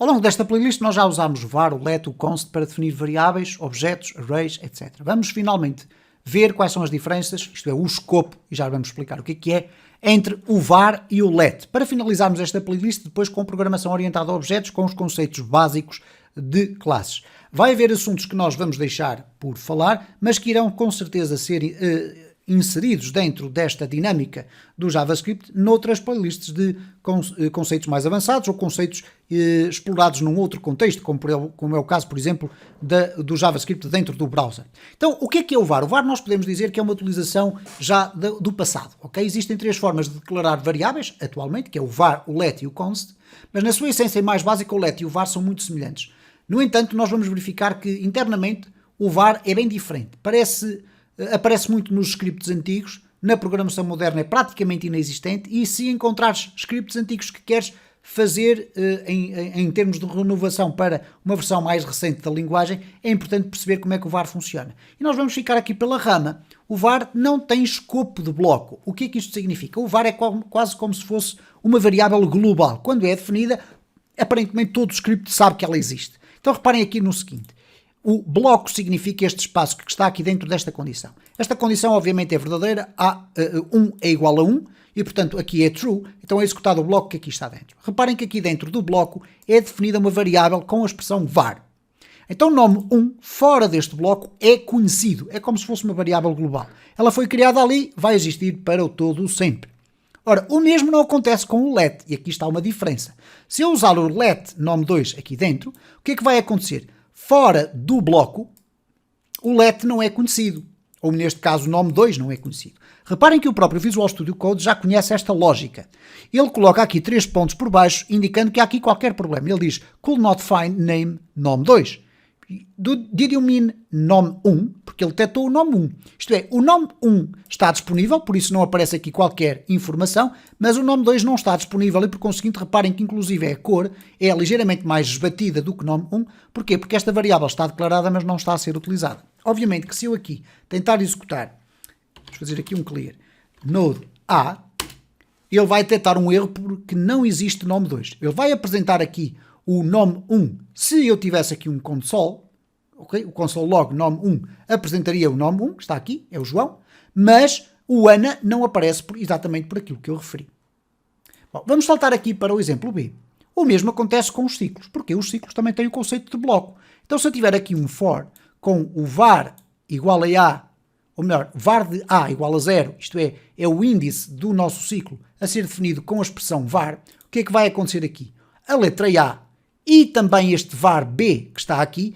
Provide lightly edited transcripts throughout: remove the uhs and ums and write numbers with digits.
Ao longo desta playlist nós já usámos o var, o let, o const para definir variáveis, objetos, arrays, etc. Vamos finalmente ver quais são as diferenças, isto é, o escopo, e já vamos explicar o que é, entre o var e o let, para finalizarmos esta playlist depois com programação orientada a objetos, com os conceitos básicos de classes. Vai haver assuntos que nós vamos deixar por falar, mas que irão com certeza ser inseridos dentro desta dinâmica do JavaScript noutras playlists de conceitos mais avançados ou conceitos explorados num outro contexto, como é o caso, por exemplo, do JavaScript dentro do browser. Então, o que é o var? O var nós podemos dizer que é uma utilização já do passado. Okay? Existem três formas de declarar variáveis, atualmente, que é o var, o let e o const, mas na sua essência mais básica o let e o var são muito semelhantes. No entanto, nós vamos verificar que internamente o var é bem diferente. Aparece muito nos scripts antigos, na programação moderna é praticamente inexistente, e se encontrares scripts antigos que queres fazer em termos de renovação para uma versão mais recente da linguagem, é importante perceber como é que o var funciona. E nós vamos ficar aqui pela rama. O var não tem escopo de bloco. O que é que isto significa? O var é quase como se fosse uma variável global. Quando é definida, aparentemente todo o script sabe que ela existe. Então reparem aqui no seguinte. O bloco significa este espaço que está aqui dentro desta condição. Esta condição obviamente é verdadeira, 1 é igual a 1 e portanto aqui é true, então é executado o bloco que aqui está dentro. Reparem que aqui dentro do bloco é definida uma variável com a expressão var. Então o nome 1 fora deste bloco é conhecido, é como se fosse uma variável global. Ela foi criada ali, vai existir para o todo sempre. Ora, o mesmo não acontece com o let, e aqui está uma diferença. Se eu usar o let nome2 aqui dentro, o que é que vai acontecer? Fora do bloco, o let não é conhecido, ou neste caso o nome2 não é conhecido. Reparem que o próprio Visual Studio Code já conhece esta lógica. Ele coloca aqui 3 pontos por baixo, indicando que há aqui qualquer problema. Ele diz, could not find name nome2. Did you mean nome1? Porque ele detectou o nome 1. Isto é, o nome 1 está disponível, por isso não aparece aqui qualquer informação, mas o nome 2 não está disponível e por conseguinte reparem que inclusive a cor é ligeiramente mais esbatida do que o nome 1. Porquê? Porque esta variável está declarada, mas não está a ser utilizada. Obviamente que se eu aqui tentar executar, vamos fazer aqui um clear, node A, ele vai detectar um erro porque não existe nome 2. Ele vai apresentar aqui o nome 1, se eu tivesse aqui um console, okay? O console log nome 1 apresentaria o nome 1, que está aqui, é o João, mas o Ana não aparece exatamente por aquilo que eu referi. Bom, vamos saltar aqui para o exemplo B. O mesmo acontece com os ciclos, porque os ciclos também têm o conceito de bloco. Então se eu tiver aqui um for com o var igual a A, ou melhor, var de A igual a 0, isto é o índice do nosso ciclo a ser definido com a expressão var, o que é que vai acontecer aqui? A letra A e também este var B que está aqui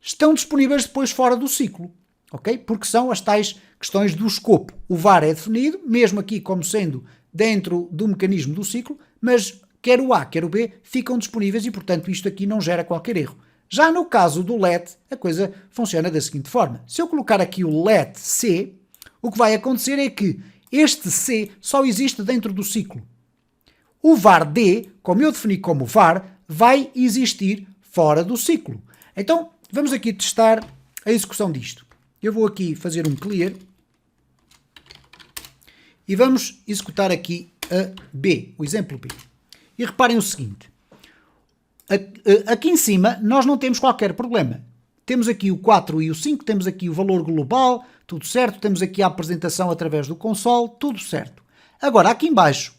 estão disponíveis depois fora do ciclo, ok? Porque são as tais questões do escopo. O var é definido, mesmo aqui como sendo dentro do mecanismo do ciclo, mas quer o A, quer o B ficam disponíveis e, portanto, isto aqui não gera qualquer erro. Já no caso do let, a coisa funciona da seguinte forma. Se eu colocar aqui o let C, o que vai acontecer é que este C só existe dentro do ciclo. O var D, como eu defini como var, vai existir fora do ciclo. Então, vamos aqui testar a execução disto. Eu vou aqui fazer um clear e vamos executar aqui a B, o exemplo B. E reparem o seguinte, aqui em cima nós não temos qualquer problema. Temos aqui o 4 e o 5, temos aqui o valor global, tudo certo, temos aqui a apresentação através do console, tudo certo. Agora, aqui em baixo,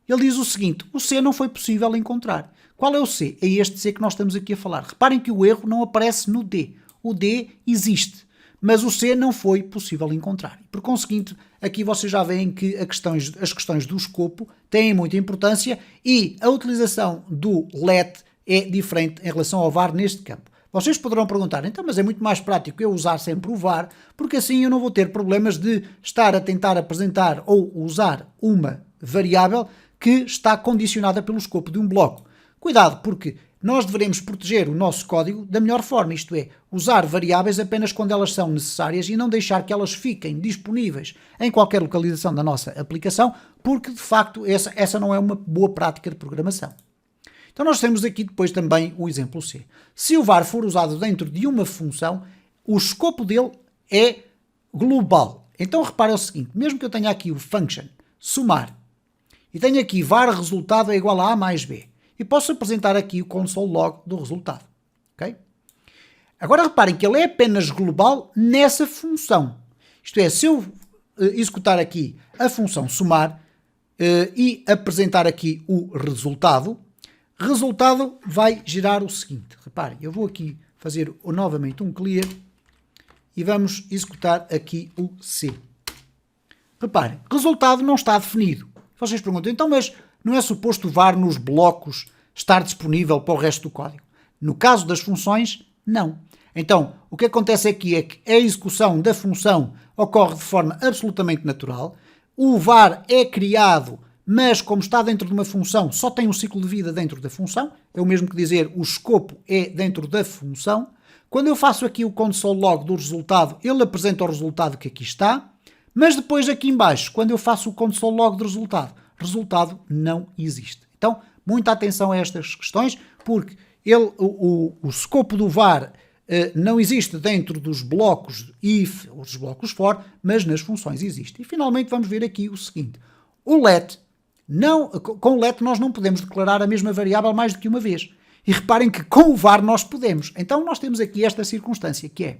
ele diz o seguinte, o C não foi possível encontrar. Qual é o C? É este C que nós estamos aqui a falar. Reparem que o erro não aparece no D. O D existe, mas o C não foi possível encontrar. Por conseguinte, aqui vocês já veem que as questões do escopo têm muita importância e a utilização do let é diferente em relação ao var neste campo. Vocês poderão perguntar, então, mas é muito mais prático eu usar sempre o var, porque assim eu não vou ter problemas de estar a tentar apresentar ou usar uma variável que está condicionada pelo escopo de um bloco. Cuidado, porque nós devemos proteger o nosso código da melhor forma, isto é, usar variáveis apenas quando elas são necessárias e não deixar que elas fiquem disponíveis em qualquer localização da nossa aplicação, porque de facto essa não é uma boa prática de programação. Então nós temos aqui depois também o exemplo C. Se o var for usado dentro de uma função, o escopo dele é global. Então repara o seguinte, mesmo que eu tenha aqui o function somar e tenha aqui var resultado é igual a A mais B. e posso apresentar aqui o console log do resultado. Okay? Agora reparem que ele é apenas global nessa função. Isto é, se eu executar aqui a função somar e apresentar aqui o resultado vai gerar o seguinte. Reparem, eu vou aqui fazer novamente um clear e vamos executar aqui o C. Reparem, resultado não está definido. Vocês perguntam, então mas não é suposto o var nos blocos estar disponível para o resto do código? No caso das funções, não. Então, o que acontece aqui é que a execução da função ocorre de forma absolutamente natural. O var é criado, mas como está dentro de uma função, só tem um ciclo de vida dentro da função. É o mesmo que dizer o escopo é dentro da função. Quando eu faço aqui o console log do resultado, ele apresenta o resultado que aqui está. Mas depois aqui em baixo, quando eu faço o console log do resultado não existe. Então, muita atenção a estas questões, porque o escopo do var não existe dentro dos blocos if ou dos blocos for, mas nas funções existe. E finalmente vamos ver aqui o seguinte. O let, com o let nós não podemos declarar a mesma variável mais do que uma vez. E reparem que com o var nós podemos. Então nós temos aqui esta circunstância que é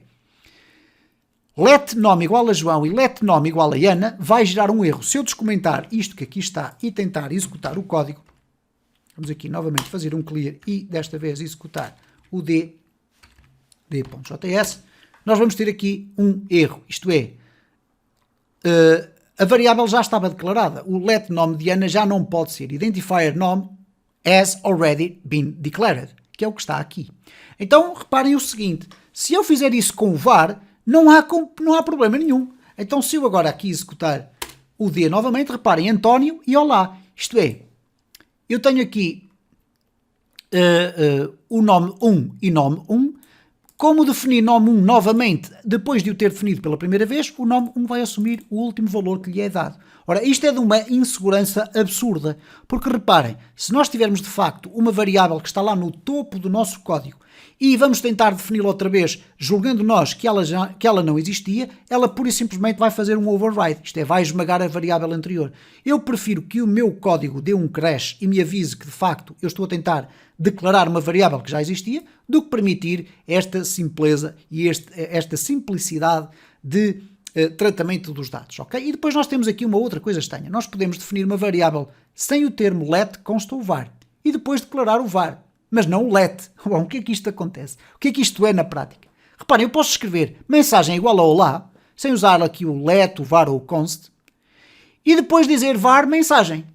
let nome igual a João e let nome igual a Ana vai gerar um erro. Se eu descomentar isto que aqui está e tentar executar o código, vamos aqui novamente fazer um clear e desta vez executar o d.js, nós vamos ter aqui um erro. Isto é, a variável já estava declarada. O let nome de Ana já não pode ser identifier nome has already been declared, que é o que está aqui. Então reparem o seguinte, se eu fizer isso com o var, não há problema nenhum. Então se eu agora aqui executar o D novamente, reparem, António e olá. Isto é, eu tenho aqui o nome 1 e nome 1. Como definir nome 1 novamente, depois de o ter definido pela primeira vez, o nome 1 vai assumir o último valor que lhe é dado. Ora, isto é de uma insegurança absurda, porque reparem, se nós tivermos de facto uma variável que está lá no topo do nosso código e vamos tentar defini-la outra vez, julgando nós que ela não existia, ela pura e simplesmente vai fazer um override, isto é, vai esmagar a variável anterior. Eu prefiro que o meu código dê um crash e me avise que de facto eu estou a tentar declarar uma variável que já existia, do que permitir esta simpleza e esta simplicidade de tratamento dos dados, ok? E depois nós temos aqui uma outra coisa estranha. Nós podemos definir uma variável sem o termo let consta o var e depois declarar o var, mas não o let. Bom, o que é que isto acontece? O que é que isto é na prática? Reparem, eu posso escrever mensagem igual a olá, sem usar aqui o let, o var ou o const, e depois dizer var mensagem.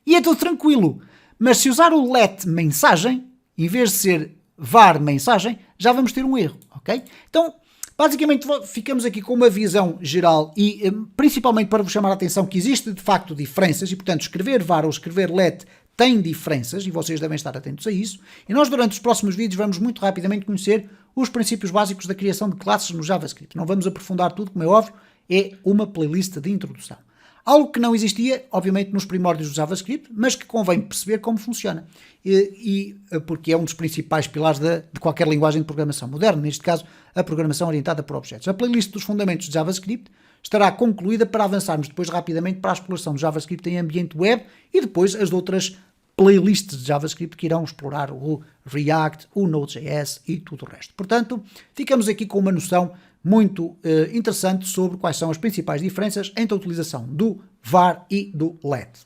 E é tudo tranquilo. Mas se usar o let mensagem, em vez de ser var mensagem, já vamos ter um erro, ok? Então, basicamente, ficamos aqui com uma visão geral e principalmente para vos chamar a atenção que existe de facto diferenças e, portanto, escrever var ou escrever let tem diferenças e vocês devem estar atentos a isso. E nós, durante os próximos vídeos, vamos muito rapidamente conhecer os princípios básicos da criação de classes no JavaScript. Não vamos aprofundar tudo, como é óbvio, é uma playlist de introdução. Algo que não existia, obviamente, nos primórdios do JavaScript, mas que convém perceber como funciona. Porque é um dos principais pilares de qualquer linguagem de programação moderna, neste caso, a programação orientada por objetos. A playlist dos fundamentos de JavaScript estará concluída para avançarmos depois rapidamente para a exploração do JavaScript em ambiente web e depois as outras playlists de JavaScript que irão explorar o React, o Node.js e tudo o resto. Portanto, ficamos aqui com uma noção muito interessante sobre quais são as principais diferenças entre a utilização do var e do let.